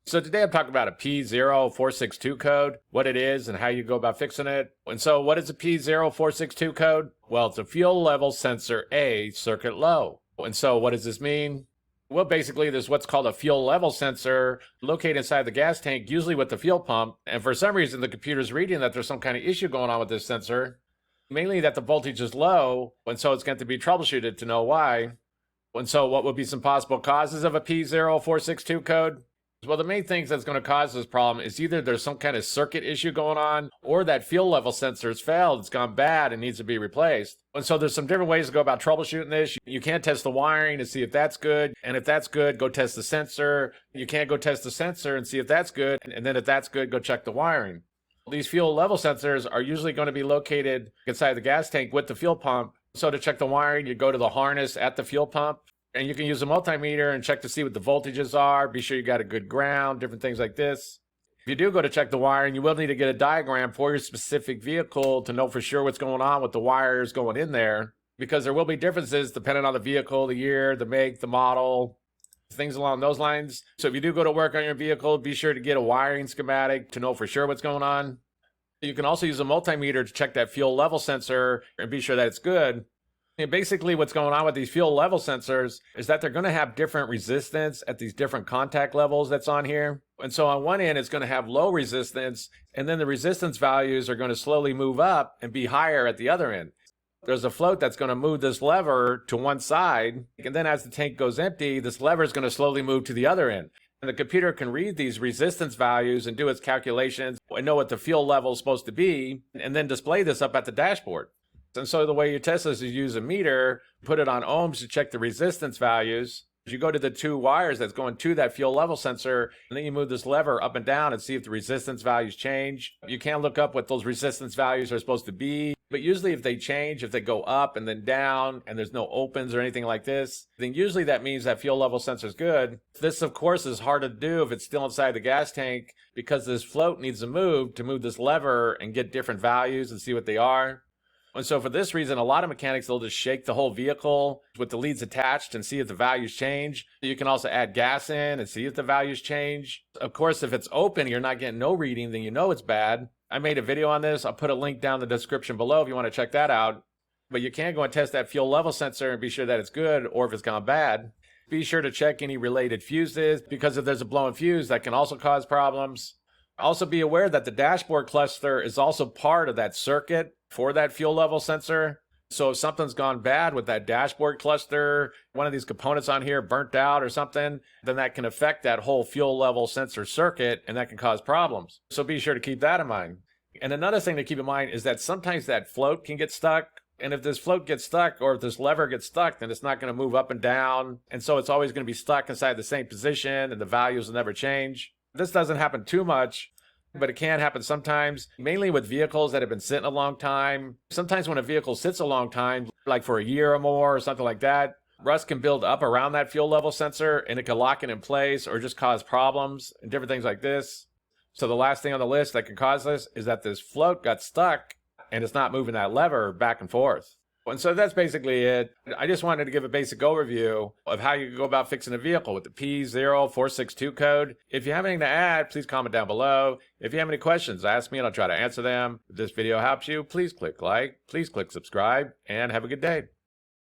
So today I'm talking about a P0462 code, what it is and how you go about fixing it. And so what is a P0462 code? Well, it's a fuel level sensor A circuit low. And so what does this mean? Well, basically there's what's called a fuel level sensor located inside the gas tank, usually with the fuel pump. And for some reason, the computer's reading that there's some kind of issue going on with this sensor, mainly that the voltage is low. And so it's going to be troubleshooted to know why. And so what would be some possible causes of a P0462 code? Well, the main things that's going to cause this problem is either there's some kind of circuit issue going on, or that fuel level sensor's failed, it's gone bad and needs to be replaced. And so there's some different ways to go about troubleshooting this. You can test the wiring to see if that's good, and if that's good, go test the sensor. You can't go test the sensor and see if that's good, and then if that's good, go check the wiring. These fuel level sensors are usually going to be located inside the gas tank with the fuel pump. So to check the wiring, you go to the harness at the fuel pump. And you can use a multimeter and check to see what the voltages are. Be sure you got a good ground, different things like this. If you do go to check the wiring, you will need to get a diagram for your specific vehicle to know for sure what's going on with the wires going in there, because there will be differences depending on the vehicle, the year, the make, the model, things along those lines. So if you do go to work on your vehicle, be sure to get a wiring schematic to know for sure what's going on. You can also use a multimeter to check that fuel level sensor and be sure that it's good. And basically what's going on with these fuel level sensors is that they're going to have different resistance at these different contact levels that's on here. And so on one end, it's going to have low resistance, and then the resistance values are going to slowly move up and be higher at the other end. There's a float that's going to move this lever to one side, and then as the tank goes empty, this lever is going to slowly move to the other end. And the computer can read these resistance values and do its calculations and know what the fuel level is supposed to be, and then display this up at the dashboard. And so the way you test this is use a meter, put it on ohms to check the resistance values. You go to the two wires that's going to that fuel level sensor, and then you move this lever up and down and see if the resistance values change. You can look up what those resistance values are supposed to be, but usually if they change, if they go up and then down, and there's no opens or anything like this, then usually that means that fuel level sensor is good. This, of course, is hard to do if it's still inside the gas tank, because this float needs to move this lever and get different values and see what they are. And so for this reason, a lot of mechanics, they'll just shake the whole vehicle with the leads attached and see if the values change. You can also add gas in and see if the values change. Of course, if it's open, you're not getting no reading, then you know it's bad. I made a video on this. I'll put a link down in the description below if you want to check that out. But you can go and test that fuel level sensor and be sure that it's good, or if it's gone bad. Be sure to check any related fuses, because if there's a blown fuse, that can also cause problems. Also be aware that the dashboard cluster is also part of that circuit for that fuel level sensor. So if something's gone bad with that dashboard cluster, one of these components on here burnt out or something, then that can affect that whole fuel level sensor circuit, and that can cause problems. So be sure to keep that in mind. And another thing to keep in mind is that sometimes that float can get stuck. And if this float gets stuck, or if this lever gets stuck, then it's not going to move up and down. And so it's always going to be stuck inside the same position, and the values will never change. This doesn't happen too much, but it can happen sometimes, mainly with vehicles that have been sitting a long time. Sometimes when a vehicle sits a long time, like for a year or more or something like that, rust can build up around that fuel level sensor, and it can lock it in place or just cause problems and different things like this. So the last thing on the list that can cause this is that this float got stuck and it's not moving that lever back and forth. And so that's basically it. I just wanted to give a basic overview of how you can go about fixing a vehicle with the P0462 code. If you have anything to add, please comment down below. If you have any questions, ask me and I'll try to answer them. If this video helps you, please click like, please click subscribe, and have a good day.